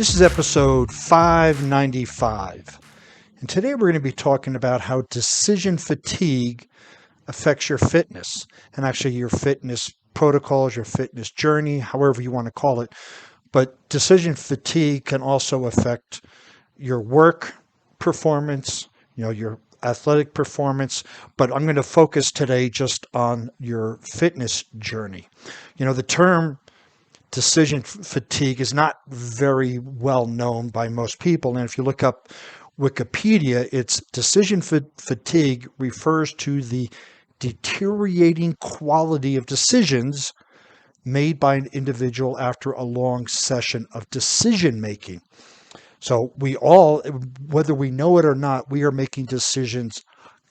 This is episode 595. And today we're going to be talking about how decision fatigue affects your fitness and actually your fitness protocols, your fitness journey, however you want to call it. But decision fatigue can also affect your work performance, your athletic performance, but I'm going to focus today just on your fitness journey. The term decision fatigue is not very well known by most people. And if you look up Wikipedia, it's decision fatigue refers to the deteriorating quality of decisions made by an individual after a long session of decision making. So we all, whether we know it or not, we are making decisions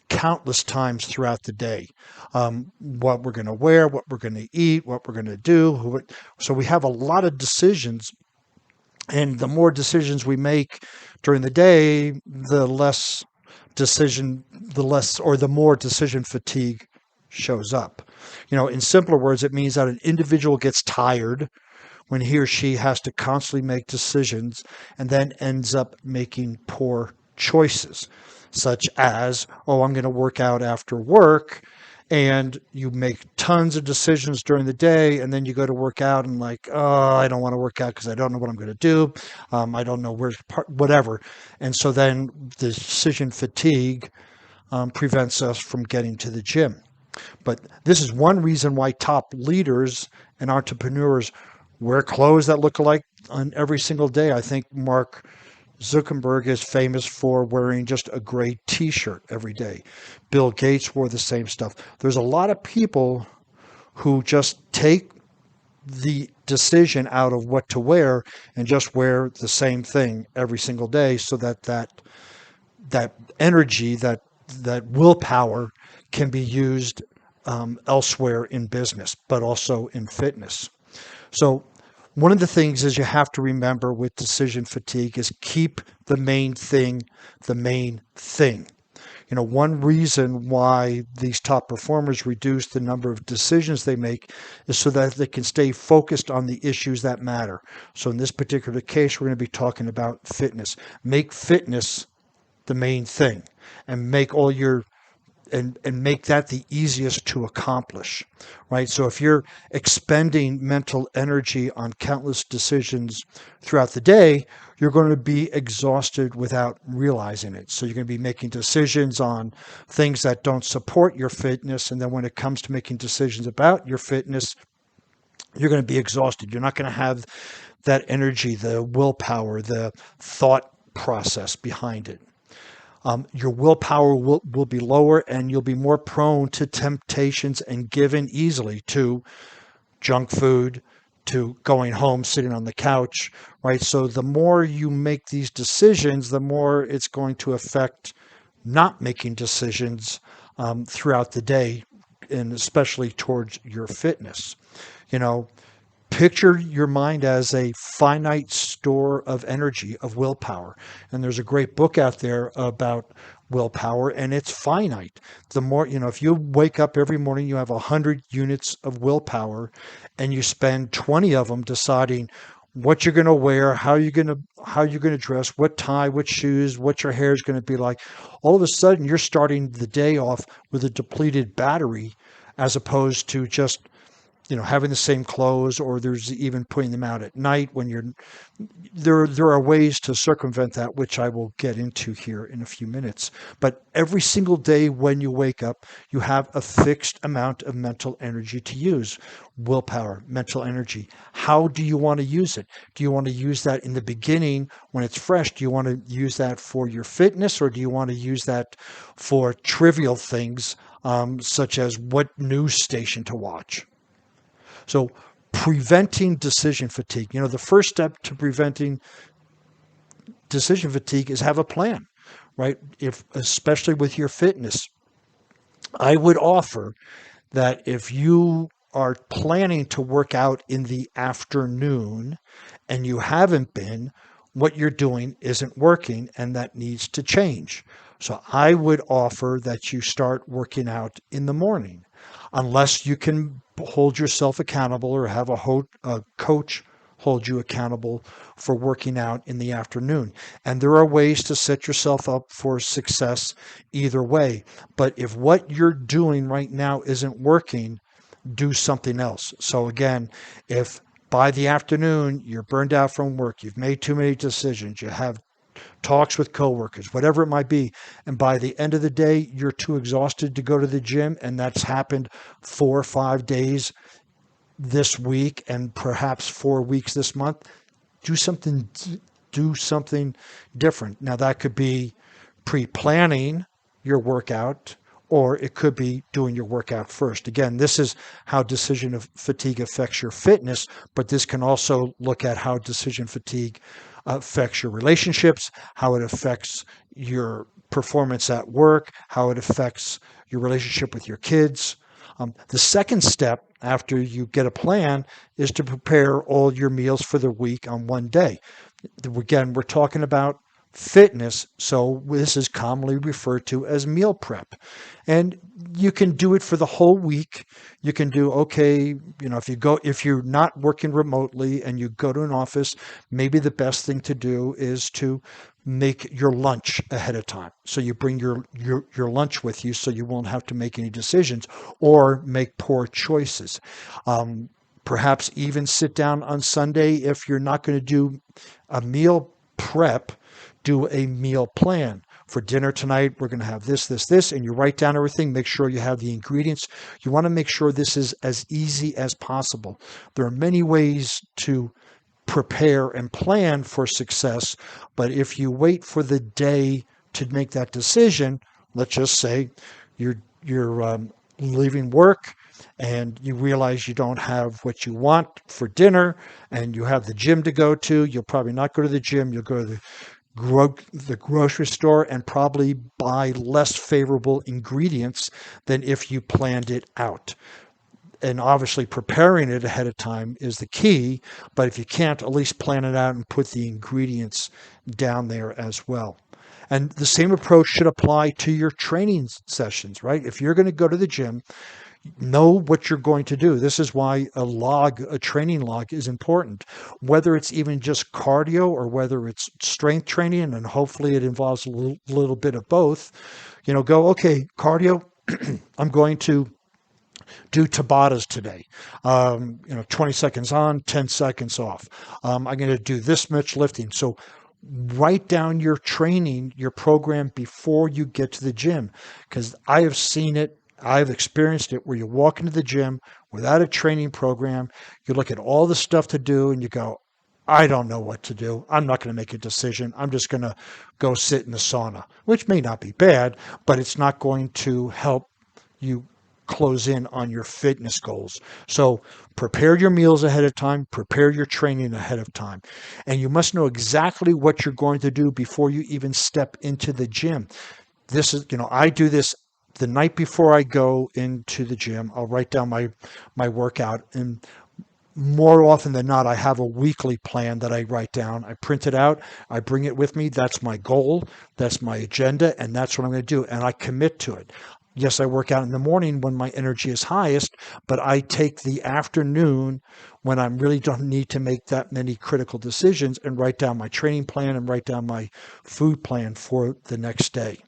countless times throughout the day. What we're going to wear, what we're going to eat, what we're going to do. So we have a lot of decisions. And the more decisions we make during the day, the more decision fatigue shows up. In simpler words, it means that an individual gets tired when he or she has to constantly make decisions and then ends up making poor choices, such as, I'm going to work out after work. And you make tons of decisions during the day, and then you go to work out and I don't want to work out because I don't know what I'm going to do. I don't know whatever. And so then the decision fatigue prevents us from getting to the gym. But this is one reason why top leaders and entrepreneurs wear clothes that look alike on every single day. I think Mark Zuckerberg is famous for wearing just a gray t-shirt every day. Bill Gates wore the same stuff. There's a lot of people who just take the decision out of what to wear and just wear the same thing every single day so that energy, that willpower can be used elsewhere in business, but also in fitness. So one of the things is you have to remember with decision fatigue is keep the main thing the main thing. One reason why these top performers reduce the number of decisions they make is so that they can stay focused on the issues that matter. So in this particular case, we're going to be talking about fitness. Make fitness the main thing and make all your and make that the easiest to accomplish, right? So if you're expending mental energy on countless decisions throughout the day, you're going to be exhausted without realizing it. So you're going to be making decisions on things that don't support your fitness. And then when it comes to making decisions about your fitness, you're going to be exhausted. You're not going to have that energy, the willpower, the thought process behind it. Your willpower will be lower and you'll be more prone to temptations and given easily to junk food, to going home, sitting on the couch, right? So the more you make these decisions, the more it's going to affect not making decisions throughout the day, and especially towards your fitness. Picture your mind as a finite store of energy, of willpower. And there's a great book out there about willpower, and it's finite. The more, if you wake up every morning, you have 100 units of willpower, and you spend 20 of them deciding what you're going to wear, how you're going to dress, what tie, what shoes, what your hair is going to be like. All of a sudden, you're starting the day off with a depleted battery, as opposed to just having the same clothes, or there's even putting them out at night when there are ways to circumvent that, which I will get into here in a few minutes. But every single day when you wake up, you have a fixed amount of mental energy to use. Willpower, mental energy. How do you want to use it? Do you want to use that in the beginning when it's fresh? Do you want to use that for your fitness, or do you want to use that for trivial things, such as what news station to watch? So preventing decision fatigue, the first step to preventing decision fatigue is have a plan, right? Especially with your fitness, I would offer that if you are planning to work out in the afternoon and you haven't been, what you're doing isn't working and that needs to change. So I would offer that you start working out in the morning, unless you can hold yourself accountable or have a coach hold you accountable for working out in the afternoon. And there are ways to set yourself up for success either way. But if what you're doing right now isn't working, do something else. So again, if by the afternoon you're burned out from work, you've made too many decisions, you have talks with coworkers, whatever it might be, and by the end of the day you're too exhausted to go to the gym, and that's happened 4 or 5 days this week and perhaps 4 weeks this month, do something different. Now that could be pre-planning your workout, or it could be doing your workout first. Again, this is how decision fatigue affects your fitness, but this can also look at how decision fatigue affects your relationships, how it affects your performance at work, how it affects your relationship with your kids. The second step after you get a plan is to prepare all your meals for the week on one day. Again, we're talking about fitness, so this is commonly referred to as meal prep. And you can do it for the whole week. You can do, okay, if you're not working remotely and you go to an office, maybe the best thing to do is to make your lunch ahead of time. So you bring your lunch with you so you won't have to make any decisions or make poor choices. Perhaps even sit down on Sunday. If you're not going to do a meal prep, do a meal plan. For dinner tonight, we're going to have this, and you write down everything. Make sure you have the ingredients. You want to make sure this is as easy as possible. There are many ways to prepare and plan for success, but if you wait for the day to make that decision, let's just say you're leaving work and you realize you don't have what you want for dinner and you have the gym to go to, you'll probably not go to the gym. You'll go to the grocery store and probably buy less favorable ingredients than if you planned it out. And obviously preparing it ahead of time is the key, but if you can't, at least plan it out and put the ingredients down there as well. And the same approach should apply to your training sessions, right? If you're going to go to the gym, know what you're going to do. This is why a training log is important, whether it's even just cardio or whether it's strength training, and hopefully it involves a little bit of both. Go, okay, cardio, I'm going to do Tabatas today. 20 seconds on, 10 seconds off. I'm going to do this much lifting. So write down your training, your program before you get to the gym, because I have seen it. I've experienced it where you walk into the gym without a training program. You look at all the stuff to do and you go, I don't know what to do. I'm not going to make a decision. I'm just going to go sit in the sauna, which may not be bad, but it's not going to help you close in on your fitness goals. So prepare your meals ahead of time, prepare your training ahead of time. And you must know exactly what you're going to do before you even step into the gym. This is, I do this the night before I go into the gym. I'll write down my workout, and more often than not, I have a weekly plan that I write down. I print it out. I bring it with me. That's my goal. That's my agenda. And that's what I'm going to do. And I commit to it. Yes, I work out in the morning when my energy is highest, but I take the afternoon when I really don't need to make that many critical decisions and write down my training plan and write down my food plan for the next day.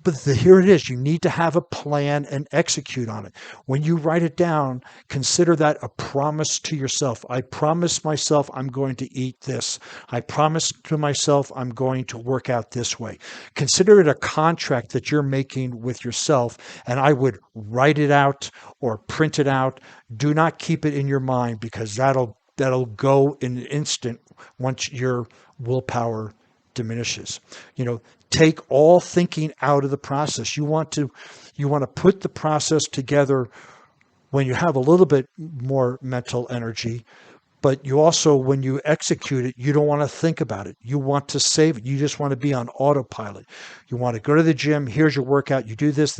But here it is. You need to have a plan and execute on it. When you write it down, consider that a promise to yourself. I promise myself I'm going to eat this. I promise to myself I'm going to work out this way. Consider it a contract that you're making with yourself, and I would write it out or print it out. Do not keep it in your mind, because that'll go in an instant once your willpower diminishes. Take all thinking out of the process. You want to put the process together when you have a little bit more mental energy, but you also, when you execute it, you don't want to think about it. You want to save it. You just want to be on autopilot. You want to go to the gym. Here's your workout. You do this,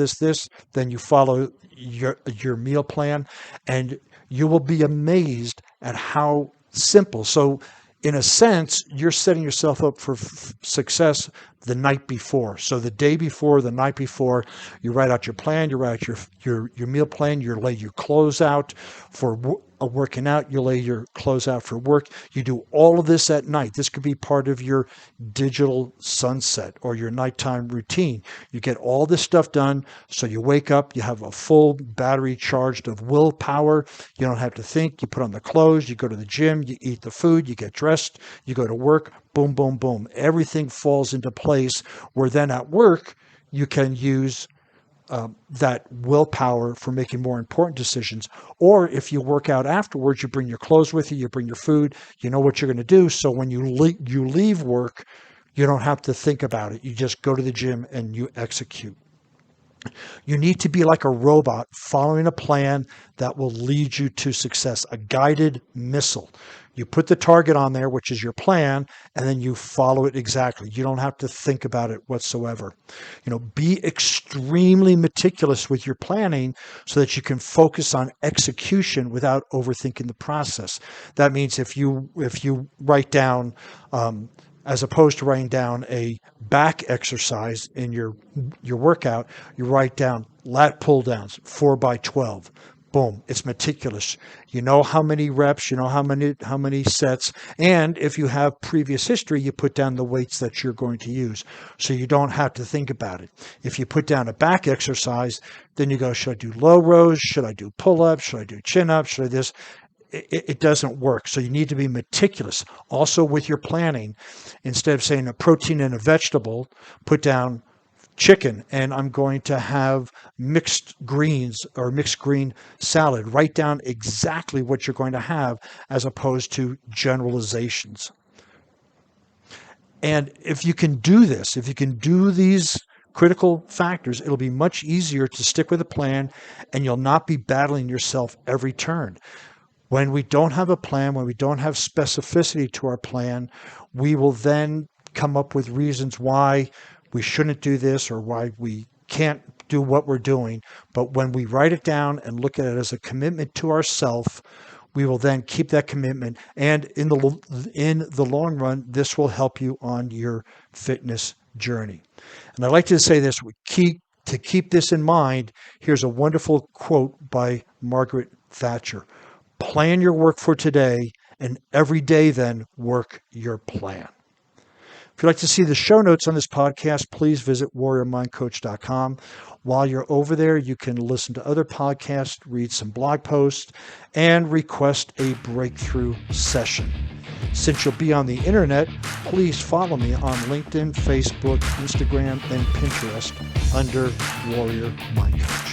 then you follow your meal plan, and you will be amazed at how simple. So in a sense, you're setting yourself up for success the night before. So the day before, the night before, you write out your plan, you write out your meal plan, you lay your clothes out for working out, you lay your clothes out for work. You do all of this at night. This could be part of your digital sunset or your nighttime routine. You get all this stuff done, so you wake up, you have a full battery charged of willpower. You don't have to think. You put on the clothes, you go to the gym, you eat the food, you get dressed, you go to work, boom, boom, boom. Everything falls into place where then at work, you can use that willpower for making more important decisions. Or if you work out afterwards, you bring your clothes with you, you bring your food, you know what you're going to do. So when you leave work, you don't have to think about it. You just go to the gym and you execute. You need to be like a robot following a plan that will lead you to success, a guided missile. You put the target on there, which is your plan, and then you follow it exactly. You don't have to think about it whatsoever. Be extremely meticulous with your planning so that you can focus on execution without overthinking the process. That means if you write down, as opposed to writing down a back exercise in your workout, you write down lat pull downs, 4x12. Boom, it's meticulous. You know how many reps, you know how many sets, and if you have previous history, you put down the weights that you're going to use, so you don't have to think about it. If you put down a back exercise, then you go, should I do low rows? Should I do pull-ups? Should I do chin-ups? Should I this? It doesn't work. So you need to be meticulous. Also with your planning, instead of saying a protein and a vegetable, put down chicken, and I'm going to have mixed greens or mixed green salad. Write down exactly what you're going to have as opposed to generalizations. And if you can do this, if you can do these critical factors, it'll be much easier to stick with a plan, and you'll not be battling yourself every turn. When we don't have a plan, when we don't have specificity to our plan, we will then come up with reasons why we shouldn't do this or why we can't do what we're doing. But when we write it down and look at it as a commitment to ourselves, we will then keep that commitment. And in the long run, this will help you on your fitness journey. And I'd like to say this, to keep this in mind, here's a wonderful quote by Margaret Thatcher. Plan your work for today, and every day then work your plan. If you'd like to see the show notes on this podcast, please visit warriormindcoach.com. While you're over there, you can listen to other podcasts, read some blog posts, and request a breakthrough session. Since you'll be on the internet, please follow me on LinkedIn, Facebook, Instagram, and Pinterest under Warrior Mind Coach.